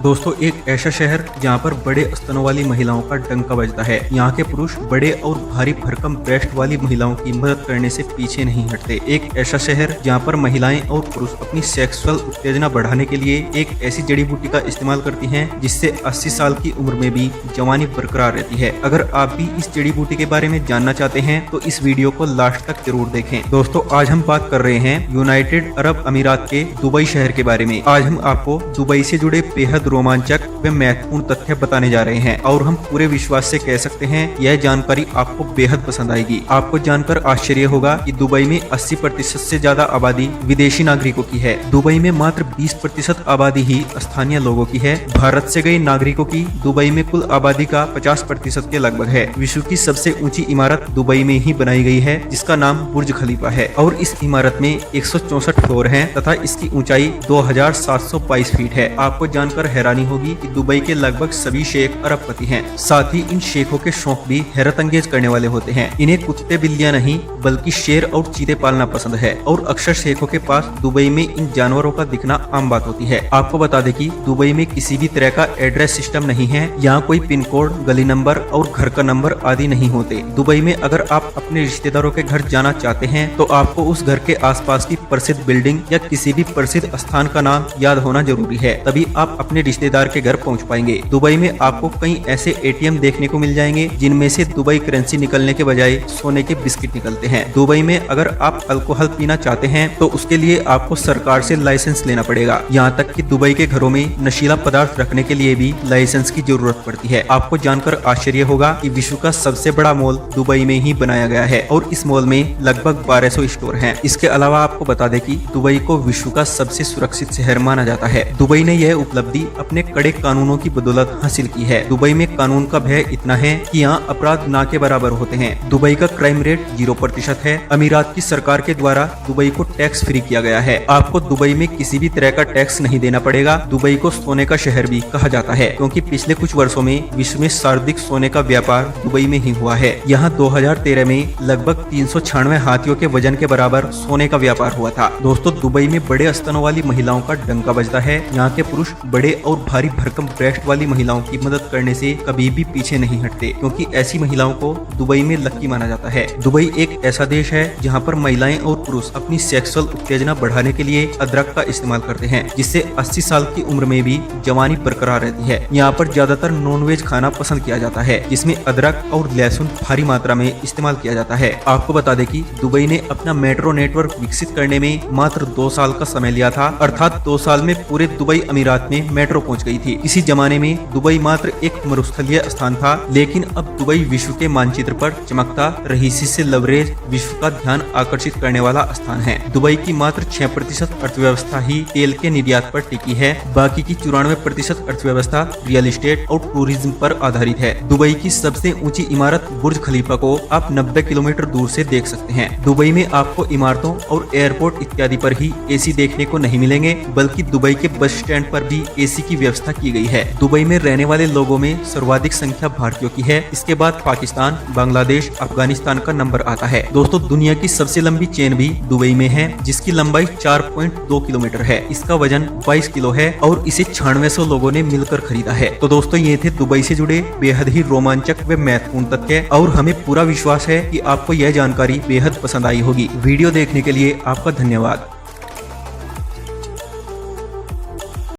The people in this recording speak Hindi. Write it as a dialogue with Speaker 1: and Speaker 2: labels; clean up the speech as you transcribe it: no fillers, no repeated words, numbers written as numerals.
Speaker 1: दोस्तों एक ऐसा शहर जहाँ पर बड़े स्तनों वाली महिलाओं का डंका बजता है। यहाँ के पुरुष बड़े और भारी भरकम ब्रेस्ट वाली महिलाओं की मदद करने से पीछे नहीं हटते। एक ऐसा शहर जहाँ पर महिलाएं और पुरुष अपनी सेक्सुअल उत्तेजना बढ़ाने के लिए एक ऐसी जड़ी बूटी का इस्तेमाल करती हैं जिससे 80 साल की उम्र में भी जवानी बरकरार रहती है। अगर आप भी इस जड़ी बूटी के बारे में जानना चाहते हैं तो इस वीडियो को लास्ट तक जरूर देखें। दोस्तों आज हम बात कर रहे हैं यूनाइटेड अरब अमीरात के दुबई शहर के बारे में। आज हम आपको दुबई से जुड़े बेहद रोमांचक व महत्वपूर्ण तथ्य बताने जा रहे हैं और हम पूरे विश्वास से कह सकते हैं यह जानकारी आपको बेहद पसंद आएगी। आपको जानकर आश्चर्य होगा कि दुबई में 80% से ज्यादा आबादी विदेशी नागरिकों की है। दुबई में मात्र 20% आबादी ही स्थानीय लोगों की है। भारत से गए नागरिकों की दुबई में कुल आबादी का 50% के लगभग है। विश्व की सबसे ऊंची इमारत दुबई में ही बनाई गई है जिसका नाम बुर्ज खलीफा है और इस इमारत में 164 फ्लोर हैं तथा इसकी ऊंचाई 2722 फीट है। आपको जानकर हैरानी होगी कि दुबई के लगभग सभी शेख अरबपति हैं। साथ ही इन शेखों के शौक भी हैरत अंगेज करने वाले होते हैं। इन्हें कुत्ते बिल्लियां नहीं बल्कि शेर और चीते पालना पसंद है और अक्सर शेखों के पास दुबई में इन जानवरों का दिखना आम बात होती है। आपको बता दें कि दुबई में किसी भी तरह का एड्रेस सिस्टम नहीं है। यहाँ कोई पिन कोड, गली नंबर और घर का नंबर आदि नहीं होते। दुबई में अगर आप अपने रिश्तेदारों के घर जाना चाहते हैं तो आपको उस घर के आसपास की प्रसिद्ध बिल्डिंग या किसी भी प्रसिद्ध स्थान का नाम याद होना जरूरी है, तभी आप अपने रिश्तेदार के घर पहुंच पाएंगे। दुबई में आपको कई ऐसे एटीएम देखने को मिल जाएंगे जिनमें से दुबई करेंसी निकलने के बजाय सोने के बिस्किट निकलते हैं। दुबई में अगर आप अल्कोहल पीना चाहते हैं तो उसके लिए आपको सरकार से लाइसेंस लेना पड़ेगा। यहाँ तक कि दुबई के घरों में नशीला पदार्थ रखने के लिए भी लाइसेंस की जरूरत पड़ती है। आपको जानकर आश्चर्य होगा कि विश्व का सबसे बड़ा मॉल दुबई में ही बनाया गया है और इस मॉल में लगभग 1200 स्टोर हैं। इसके अलावा आपको बता दें कि दुबई को विश्व का सबसे सुरक्षित शहर माना जाता है। दुबई ने यह उपलब्धि अपने कड़े कानूनों की बदौलत हासिल की है। दुबई में कानून का भय इतना है कि यहाँ अपराध ना के बराबर होते हैं। दुबई का क्राइम रेट 0% है। अमीरात की सरकार के द्वारा दुबई को टैक्स फ्री किया गया है। आपको दुबई में किसी भी तरह का टैक्स नहीं देना पड़ेगा। दुबई को सोने का शहर भी कहा जाता है क्योंकि पिछले कुछ वर्षों में विश्व में सर्वाधिक सोने का व्यापार दुबई में ही हुआ है। यहाँ 2013 में लगभग 396 हाथियों के वजन के बराबर सोने का व्यापार हुआ था। दोस्तों दुबई में बड़े स्तनों वाली महिलाओं का डंका बजता है। यहाँ के पुरुष बड़े और भारी भरकम ब्रेस्ट वाली महिलाओं की मदद करने से कभी भी पीछे नहीं हटते क्योंकि ऐसी महिलाओं को दुबई में लकी माना जाता है। दुबई एक ऐसा देश है जहाँ पर महिलाएं और पुरुष अपनी सेक्सुअल उत्तेजना बढ़ाने के लिए अदरक का इस्तेमाल करते हैं जिससे 80 साल की उम्र में भी जवानी बरकरार रहती है। यहाँ पर ज्यादातर नॉनवेज खाना पसंद किया जाता है जिसमें अदरक और लहसुन भारी मात्रा में इस्तेमाल किया जाता है। आपको बता दें कि दुबई ने अपना मेट्रो नेटवर्क विकसित करने में मात्र 2 साल का समय लिया था, अर्थात 2 साल में पूरे दुबई अमीरात में मेट्रो पहुंच गई थी। इसी जमाने में दुबई मात्र एक मरुस्थलीय स्थान था, लेकिन अब दुबई विश्व के मानचित्र पर चमकता रहीसी से लवरेज विश्व का ध्यान आकर्षित करने वाला स्थान है। दुबई की मात्र 6% अर्थव्यवस्था ही तेल के निर्यात पर टिकी है। बाकी की 94% अर्थव्यवस्था रियल एस्टेट और टूरिज्म पर आधारित है। दुबई की सबसे ऊंची इमारत बुर्ज खलीफा को आप 90 किलोमीटर दूर से देख सकते हैं। दुबई में आपको इमारतों और एयरपोर्ट इत्यादि पर ही एसी देखने को नहीं मिलेंगे, बल्कि दुबई के बस स्टैंड पर भी एसी की व्यवस्था की गई है। दुबई में रहने वाले लोगों में सर्वाधिक संख्या भारतीयों की है। इसके बाद पाकिस्तान, बांग्लादेश, अफगानिस्तान का नंबर आता है। दोस्तों दुनिया की सबसे लंबी चेन भी दुबई में है जिसकी लंबाई 4.2 किलोमीटर है। इसका वजन 22 किलो है और इसे 9600 लोगों ने मिलकर खरीदा है। तो दोस्तों ये थे दुबई से जुड़े बेहद ही रोमांचक व महत्वपूर्ण तथ्य और हमें पूरा विश्वास है कि आपको यह जानकारी बेहद पसंद आई होगी। वीडियो देखने के लिए आपका धन्यवाद।